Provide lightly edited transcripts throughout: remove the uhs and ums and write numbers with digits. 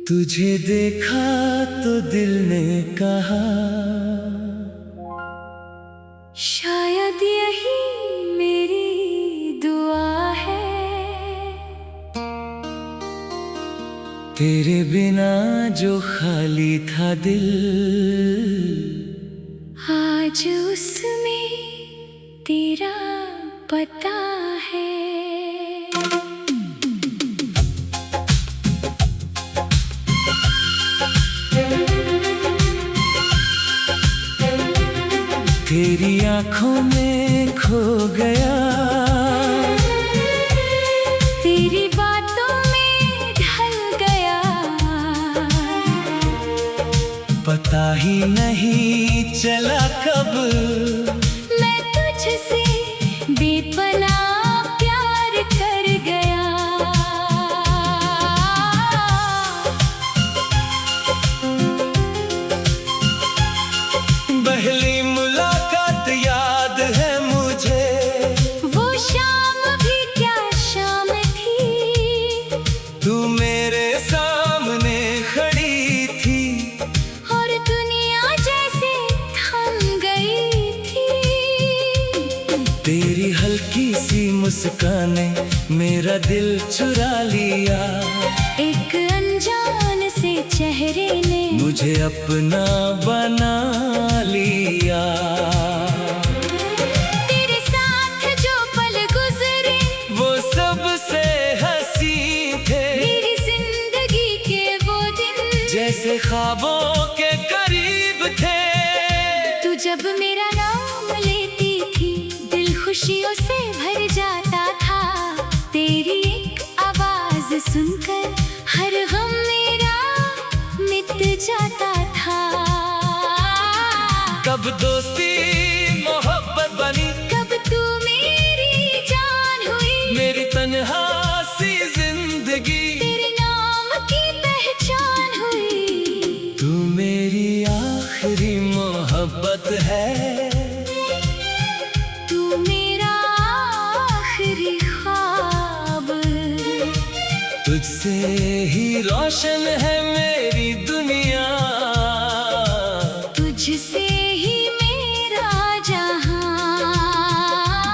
तुझे देखा तो दिल ने कहा शायद यही मेरी दुआ है। तेरे बिना जो खाली था दिल, आज उसमें तेरा पता है। तेरी आंखों में खो गया, तेरी बातों में ढल गया। पता ही नहीं चला कब मैं तुझसे बेपनाह प्यार कर गया। पहली मुलाकात याद है मुझे, वो शाम भी क्या शाम थी। तू मेरे सामने खड़ी थी और दुनिया जैसे थम गई थी। तेरी हल्की सी मुस्कान ने मेरा दिल चुरा लिया। एक अनजान से चेहरे ने मुझे अपना बना लिया। तेरे साथ जो पल गुजरे वो सबसे हंसी थे, मेरी जिंदगी के वो दिन जैसे ख्वाबों के करीब थे। तू जब मेरा नाम लेती थी, दिल खुशियों से भर जाता था। तेरी एक आवाज सुनकर हर गम मेरा मिट जाता था। कब दोस्ती मोहब्बत बनी, कब तू मेरी जान हुई। मेरी तन्हा सी जिंदगी तेरे नाम की पहचान हुई। तू मेरी आखिरी मोहब्बत है, तू मेरा आखिरी ख्वाब। तुझसे ही रोशन है मेरी दुनिया, तुझसे ही मेरा जहां।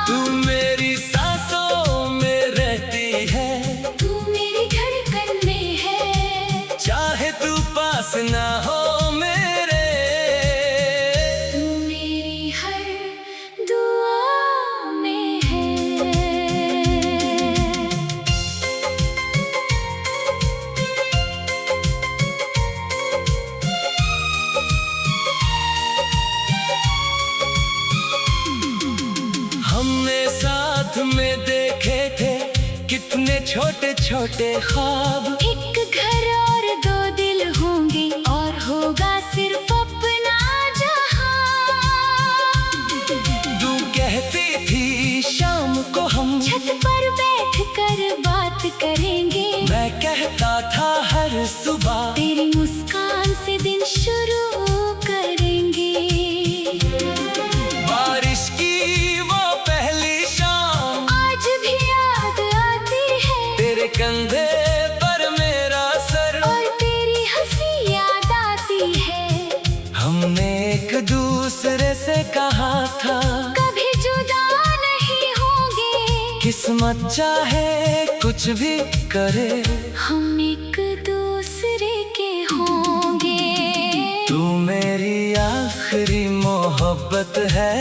तू मेरी सांसों में रहती है, तू मेरी धड़कन में है। चाहे तू पास ना हो मेरे। तू मेरी हर दुआ में है। हमने साथ में देखे थे कितने छोटे छोटे ख्वाब। एक घर और दो दिल होंगे और होगा सिर्फ अपना जहां। तू कहती थी शाम को हम छत पर बैठ कर बात करेंगे। मैं कहता था हर सुबह तेरी मुस्कान से दिन शुरू करेंगे। बारिश की वो पहली शाम आज भी याद आती है, तेरे कंधे पर मेरा सर, और तेरी हंसी याद आती है। हमने एक दूसरे से कहा था कभी जुदा नहीं होंगे। किस्मत चाहे कुछ भी करे, हम एक दूसरे के होंगे। तू मेरी आखिरी मोहब्बत है,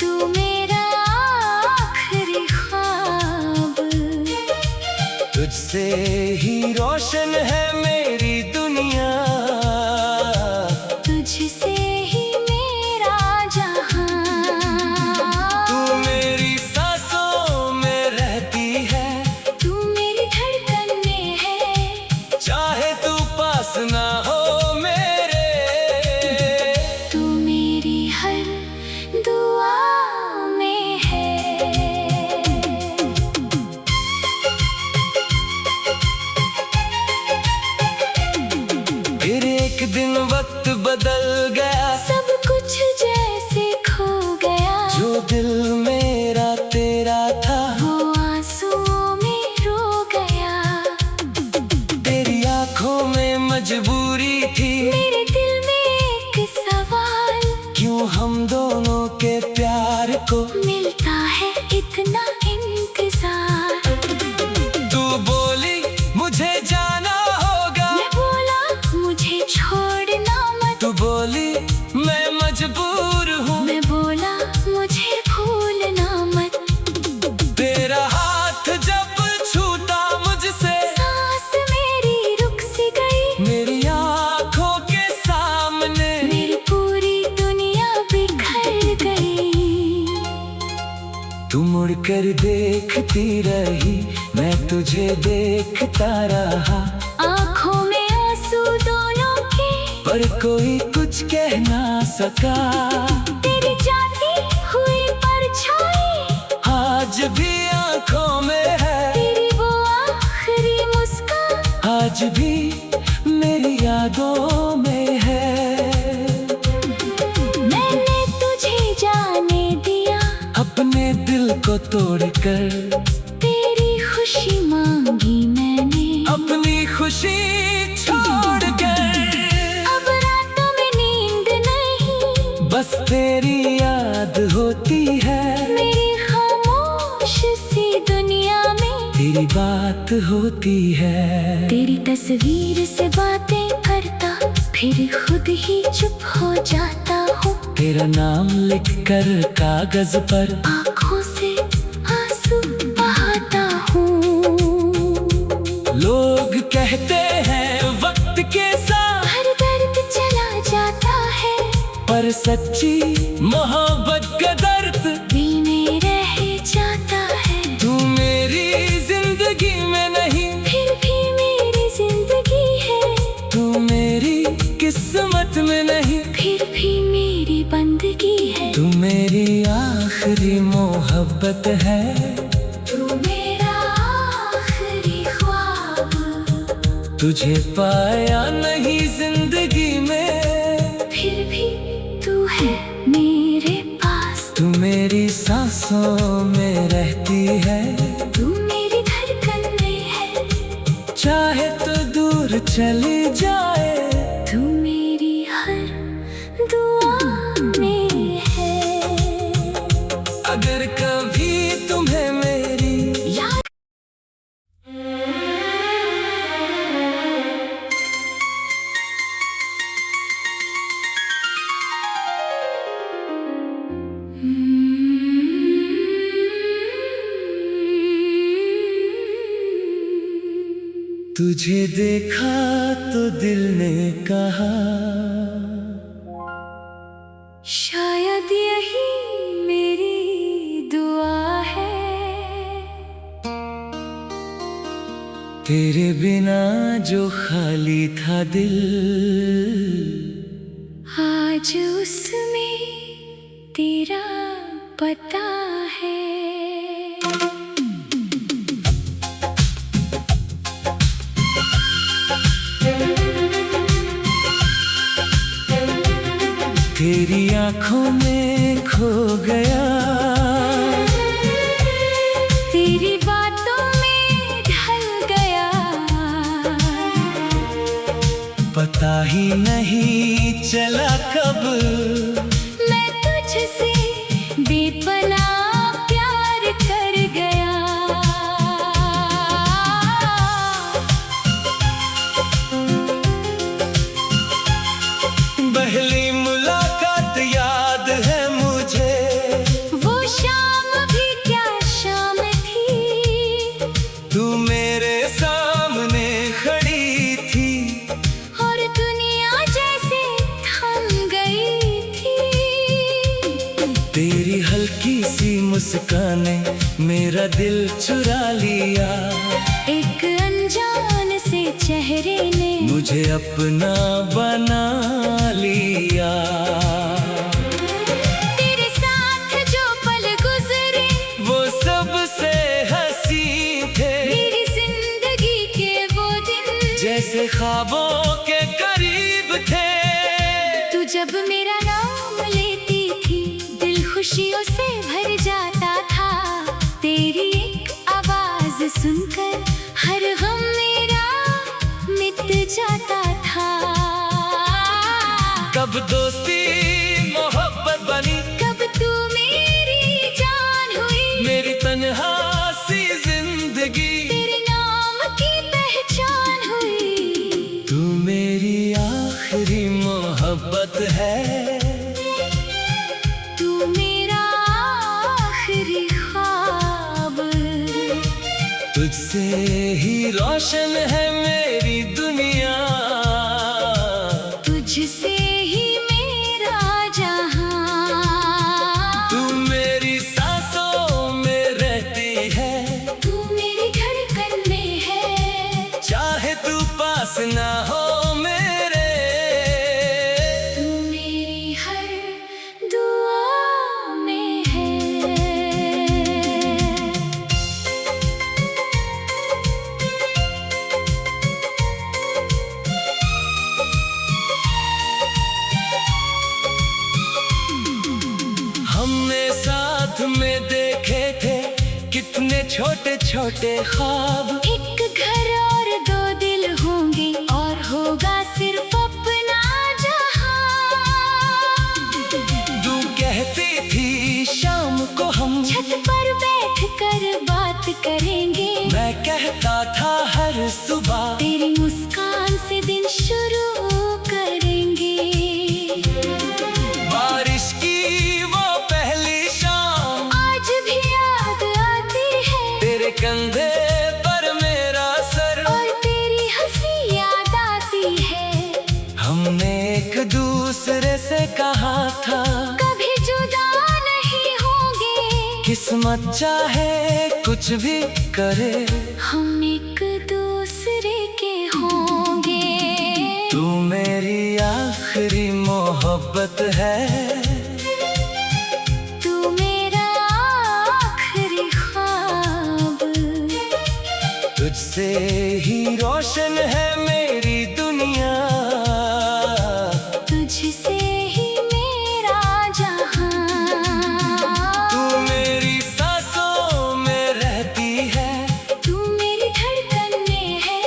तू मेरा आखिरी ख्वाब। तुझसे ही रोशन है मेरी दुनिया, तुझसे ही मेरा जहां। तू मेरी सांसों में रहती है, तू मेरी धड़कन में है। चाहे तू पास ना हो मेरे। तू मेरी हर दुआ में है। प्यार को मिलता है इतना इंतजार। तू बोली मुझे जाना होगा, मैं बोला मुझे छोड़ना मत। तू बोली मैं मजबूर हूँ, मैं बोला मुझे भूलना मत। तेरा हाथ जब छूटा मुझसे, सांस मेरी रुक सी गई। मेरी आँखों के सामने मेरी पूरी दुनिया बिखर गई। तू मुड़कर देखती रही, मैं तुझे देखता रहा। आँखों में आंसू दोनों के, पर कोई कुछ कह ना सका। तेरी जाती हुई परछाई आज भी आँखों में है, तेरी वो आखिरी मुस्कान आज भी मेरी यादों में है। मैंने तुझे जाने दिया, अपने दिल को तोड़कर तेरी खुशी मांगी मैंने। अपनी खुशी छोड़कर अब रातों में नींद नहीं, बस तेरी याद होती है। मेरी खामोश सी दुनिया में तेरी बात होती है। तेरी तस्वीर से बातें करता, फिर खुद ही चुप हो जाता हूँ। तेरा नाम लिख कर कागज पर आँखों से आंसू बहाता हूँ। लोग कहते हैं वक्त के साथ, हर दर्द चला जाता है, पर सच्ची मोहब्बत का दर्द दिल में रह जाता है। तू मेरी जिंदगी में नहीं, फिर भी मेरी जिंदगी है। तू मेरी किस्मत में नहीं, फिर भी मेरी बंदगी है। तू मेरी आखिरी मोहब्बत है। तू मेरा आखिरी ख्वाब, तुझे पाया नहीं जिंदगी में, फिर भी तू है मेरे पास। तू मेरी सांसों में रहती है। तू मेरी धड़कन में है, चाहे तो दूर चली जाए, तू मेरी हर दुआ में है। अगर कभी तुम्हें मेरी याद तुझे देखा तो दिल ने कहा, शायद यही मेरी दुआ है। तेरे बिना जो खाली था दिल, आज उसमें तेरा पता है। तेरी आंखों में खो गया, तेरी बातों में ढल गया। पता ही नहीं चला कब मैं तुझसे बेपनाह प्यार कर गया। पहली मुलाकात याद है मुझे, वो शाम भी क्या शाम थी। तू मेरे सामने खड़ी थी, और दुनिया जैसे थम गई थी। तेरी हल्की सी मुस्कान ने मेरा दिल चुरा लिया। एक अनजान से चेहरे ने मुझे अपना बना लिया। तेरे साथ जो पल गुजरे वो सबसे हंसी थे, मेरी जिंदगी के वो दिन जैसे ख्वाबों के करीब थे। तू जब मेरा नाम लेती थी, दिल खुशियों से भर जाता था। तेरी एक आवाज सुनकर हर गम मेरा मिट जाता था। कब दोस्ती मोहब्बत बनी, कब तू है। तू मेरा आखिरी ख्वाब, तुझसे ही रोशन है मेरी दुनिया, तुझसे ही मेरा जहां। तू मेरी सांसों में रहती है, तू मेरी धड़कन में है, चाहे तू पास ना हो मेरे। तू मेरी हर दुआ में है। हमने साथ में देखे थे कितने छोटे छोटे ख्वाब, एक घर और दो दिल होंगे और होगा सिर्फ अपना जहां। तू कहती थी शाम को हम छत पर बैठ कर बात करेंगे, मैं कहता था हर सुबह तेरी मुस्कान से दिन शुरू करेंगे। बारिश की वो पहली शाम आज भी याद आती है, तेरे कंधे पर मेरा सर, और तेरी हंसी याद आती है। हमने एक दूसरे से कहा था कभी जुदा नहीं होंगे, किस्मत चाहे कुछ भी करे, हम एक दूसरे के होंगे। तू मेरी आखिरी मोहब्बत है। तू मेरा आखिरी ख्वाब, तुझसे ही रोशन है मेरी दुनिया, तुझसे ही मेरा जहां। तू मेरी सांसों में रहती है, तू मेरी धड़कन में है,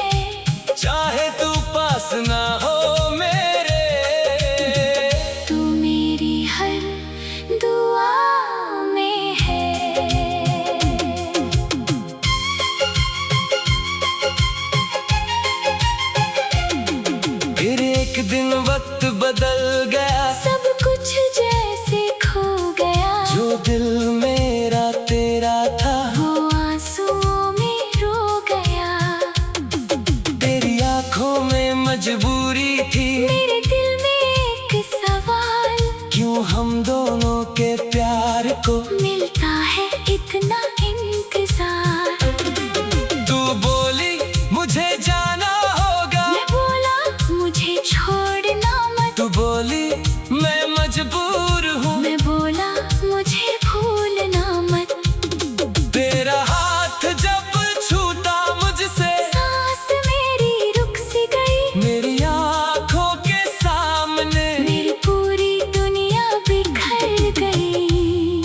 चाहे तू पास ना हो मेरे। तू मेरी हर दुआ में है। फिर एक दिन वक्त बदल गया, सब कुछ जैसे खो गया, जो दिल मेरा तेरा था वो आंसुओं में रो गया। तेरी आंखों में मजबूरी थी, मेरे दिल में एक सवाल, क्यों हम दोनों के प्यार को मिलता है इतना इंतजार। तू बोली मुझे जाना होगा, मैं बोला मुझे छोड़ना मत, तू बोली मैं मजबूर हूँ, मैं बोला मुझे भूलना मत। तेरा हाथ जब छूटा मुझसे, सांस मेरी रुक सी गई, मेरी आंखों के सामने मेरी पूरी दुनिया बिखर गई।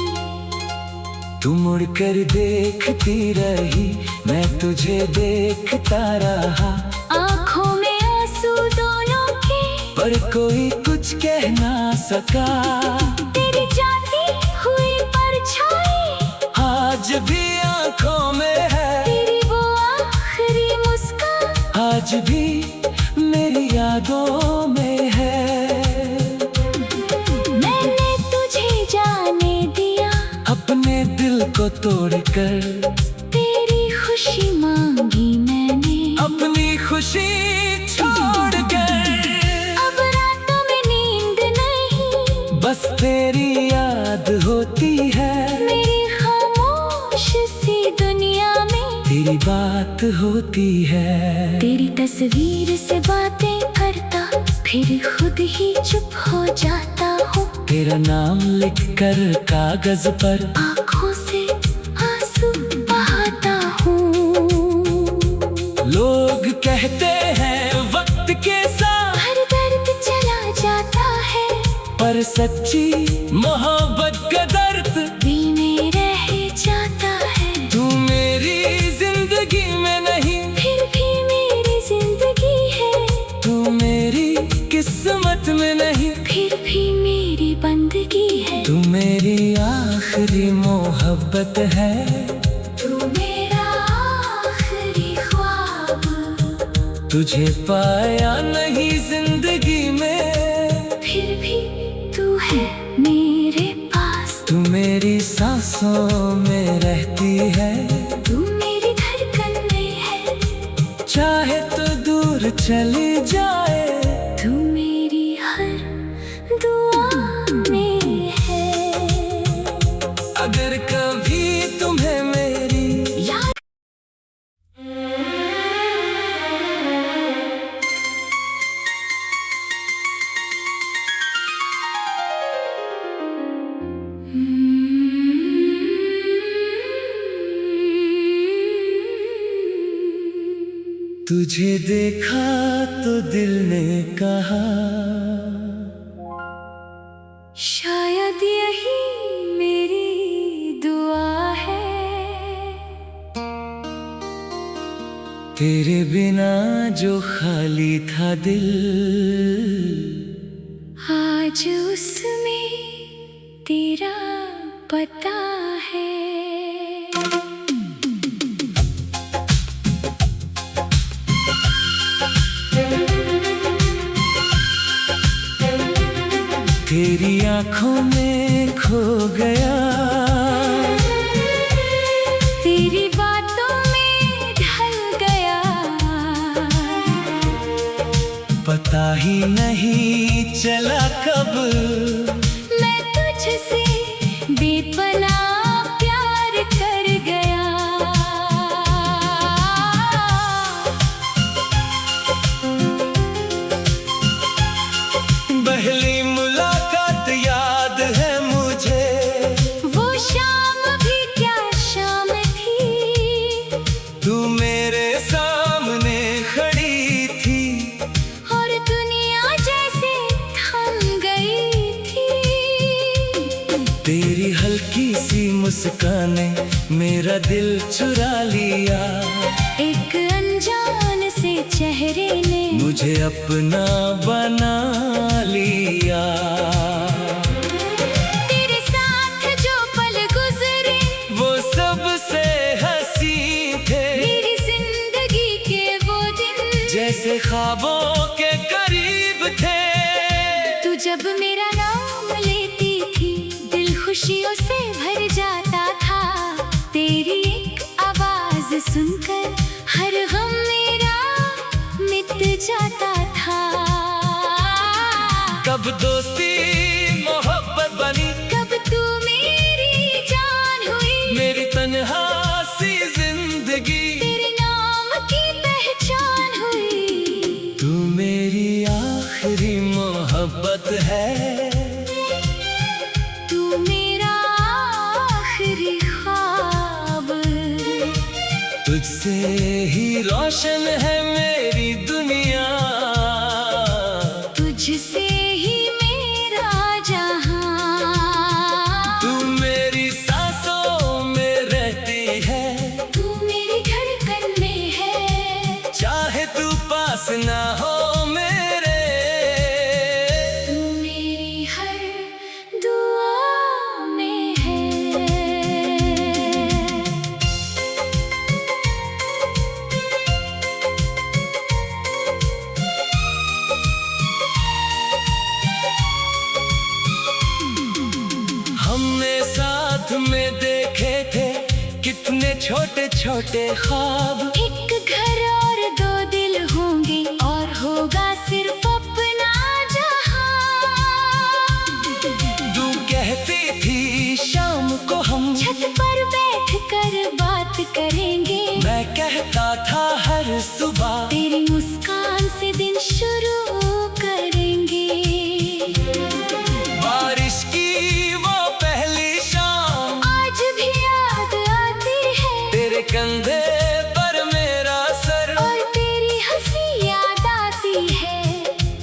तू मुड़कर देखती रही, मैं तुझे देखता रहा, आंखों में आंसू दोनों के, पर कोई कुछ कह ना सका। तेरी जाती हुई परछाई आज भी आंखों में है, तेरी वो आखिरी मुस्कान आज भी मेरी यादों में है। मैंने तुझे जाने दिया, अपने दिल को तोड़कर तेरी खुशी मांगी मैंने, अपनी खुशी छोड़कर, अब रातों में नींद नहीं, बस तेरी याद होती है। मेरी खामोश सी दुनिया में तेरी बात होती है। तेरी तस्वीर से बातें करता, फिर खुद ही चुप हो जाता हूँ। तेरा नाम लिख कर कागज पर आँखों से आंसू बहाता हूँ। लोग कहते हैं वक्त के साथ हर दर्द चला जाता है, पर सच्ची मोहब्बत का दर्द दिल में रह जाता है। तू मेरी जिंदगी में नहीं, फिर भी मेरी जिंदगी है। तू मेरी किस्मत में नहीं, फिर भी मेरी बंदगी है। तू मेरी आखिरी मोहब्बत है। तू मेरा आखिरी ख्वाब, तुझे पाया नहीं जिंदगी में, फिर भी सांसों में रहती है, तू मेरी धड़कन में है, चाहे तो दूर चली जाए, तू मेरी हर दुआ में है। अगर कभी तुम्हें मेरी याद तुझे देखा तो दिल ने कहा, शायद यही मेरी दुआ है। तेरे बिना जो खाली था दिल, आज उसमें तेरा पता है। तेरी आंखों में खो गया, तेरी बातों में ढल गया, पता ही नहीं चला कब मैं तुझसे बेपनाह प्यार कर गया। पहली मुलाकात याद है मुझे, वो शाम भी क्या शाम थी, तू मेरे सामने खड़ी थी, और दुनिया जैसे थम गई थी। तेरी हल्की सी मुस्कान ने मेरा दिल चुरा लिया, एक अनजान से चेहरे ने मुझे अपना बना लिया। तेरे साथ जो पल गुजरे वो सबसे हंसी थे, मेरी जिंदगी के वो दिन जैसे ख्वाबों के करीब थे। तू जब मेरा नाम लेती थी, दिल खुशियों से भर जाता था। तेरी एक आवाज सुनकर हर गम मेरा मिट जाता था। कब दोस्ती मोहब्बत बनी, कब तू मेरी जान हुई, मेरी तन्हा सी जिंदगी तेरे नाम की पहचान हुई। तू मेरी आखिरी मोहब्बत है, तू मेरा आखिरी ख्वाब, तुझसे ही रोशन है मेरी दुनिया, तुझसे ही मेरा जहां। तू मेरी सांसों में रहती है, तू मेरी धड़कन में है, चाहे तू पास ना हो मेरे, तू मेरी हर दुआ में है। हमने साथ में देखे थे कितने छोटे छोटे ख्वाब, एक घर और दो दिल होंगे, और होगा सिर्फ अपना जहां। तू कहती थी शाम को हम छत पर बैठ कर बात करेंगे, मैं कहता था हर सुबह तेरी मुस्कान से दिन शुरू करेंगे। बारिश की वो पहली शाम आज भी याद आती है, तेरे कंधे पर मेरा सर, और तेरी हंसी याद आती है।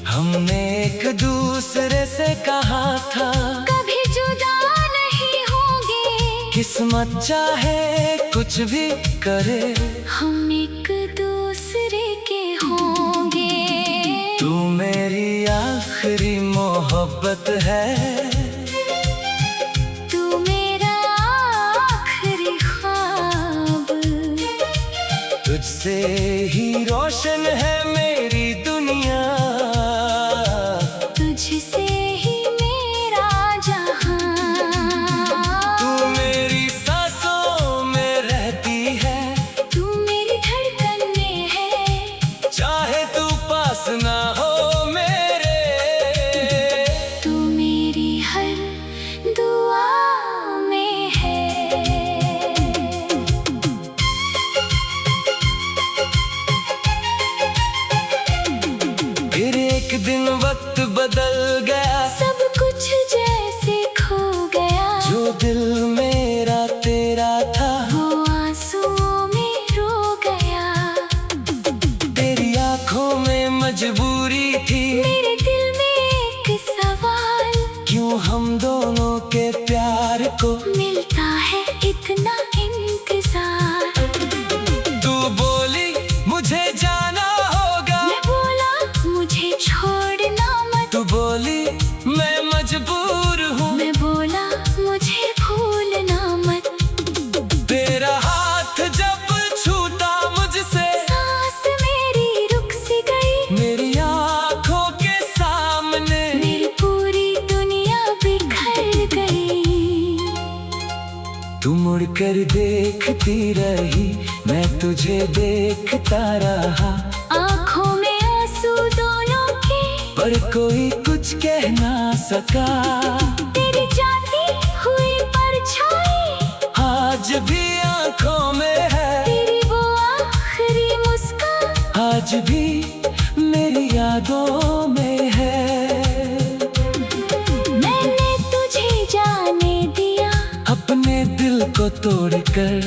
हमने एक दूसरे से कहा था कभी जुदा नहीं होंगे, किस्मत चाहे कुछ भी करे, हम एक दूसरे के होंगे। तू मेरी आखिरी मोहब्बत है, तू मेरा आखिरी ख्वाब, तुझसे ही रोशन है मेरी दुनिया, तुझसे ही मेरा जहां। तू मेरी मजबूरी थी। मेरे दिल में एक सवाल, क्यों हम दोनों के प्यार को मिलता है इतना इंतजार। तू बोली मुझे जाना होगा, मैं बोला मुझे छोड़ना मत। तू बोली मैं मजबूर हूँ, मैं बोला मुझे भूलना मत। तेरा हाथ जब छूटा मुझसे, सांस मेरी रुक सी गई। मेरी आँखों के सामने मेरी पूरी दुनिया बिखर गई। तू मुड़कर देखती रही, मैं तुझे देखता रहा। आँखों में आंसू दोनों के, पर कोई कुछ कह ना सका। तेरी जाती हुई परछाई आज भी आँखों में है, तेरी वो आखिरी मुस्कान आज भी मेरी यादों में है। मैंने तुझे जाने दिया, अपने दिल को तोड़कर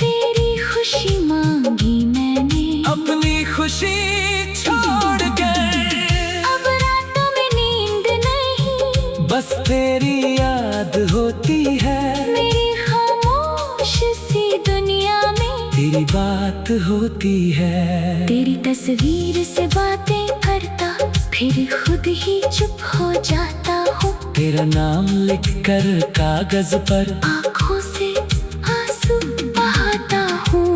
तेरी खुशी मांगी मैंने। अपनी खुशी छोड़कर अब रातों में नींद नहीं, बस तेरी याद होती है। मेरी खामोश सी दुनिया में तेरी बात होती है। तेरी तस्वीर से बातें करता, फिर खुद ही चुप हो जाता हूँ। तेरा नाम लिखकर कागज पर आँखों से आंसू बहाता हूँ।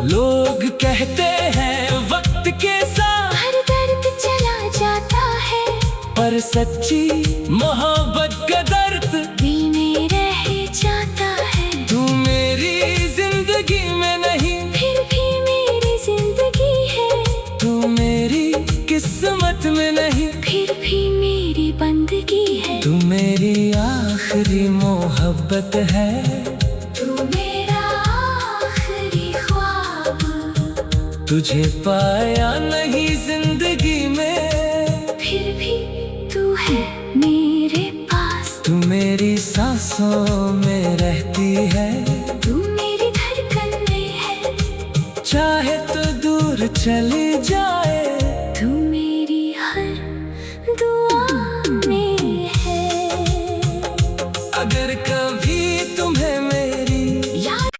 लोग कहते हैं वक्त के साथ हर दर्द चला जाता है, पर सच्ची मोहब्बत का दर्द दिल में रह जाता है। तू मेरी जिंदगी में नहीं, फिर भी मेरी जिंदगी है। तू मेरी किस्मत में नहीं, फिर भी मेरी बंदगी है। तू मेरी आखिरी मोहब्बत है। तू मेरा आखिरी ख्वाब, तुझे पाया नहीं जिंदगी में, फिर भी तू है मेरे पास। तू मेरी सांसों में रहती है। तू मेरी धड़कन में है, चाहे तो दूर चली जाए, तू मेरी हर दुआ में है। अगर कभी तुम्हें मेरी याद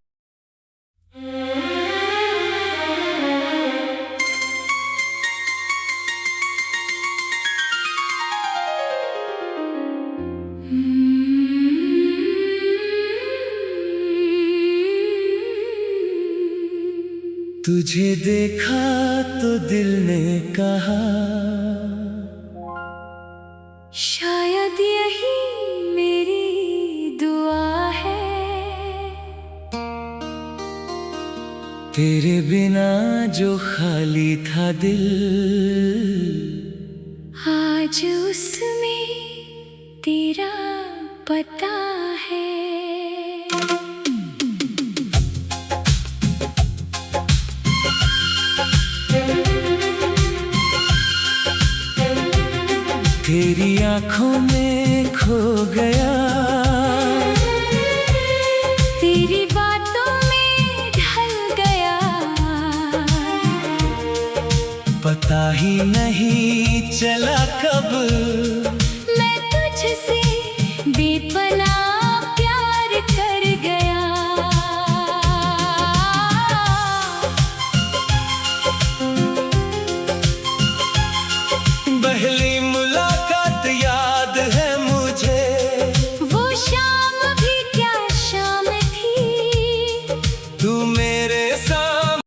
तुझे देखा तो दिल ने कहा, शायद यही मेरी दुआ है। तेरे बिना जो खाली था दिल, आज उसमें तेरा पता है। तेरी आंखों में खो गया, तेरी बातों में ढल गया। पता ही नहीं चला कब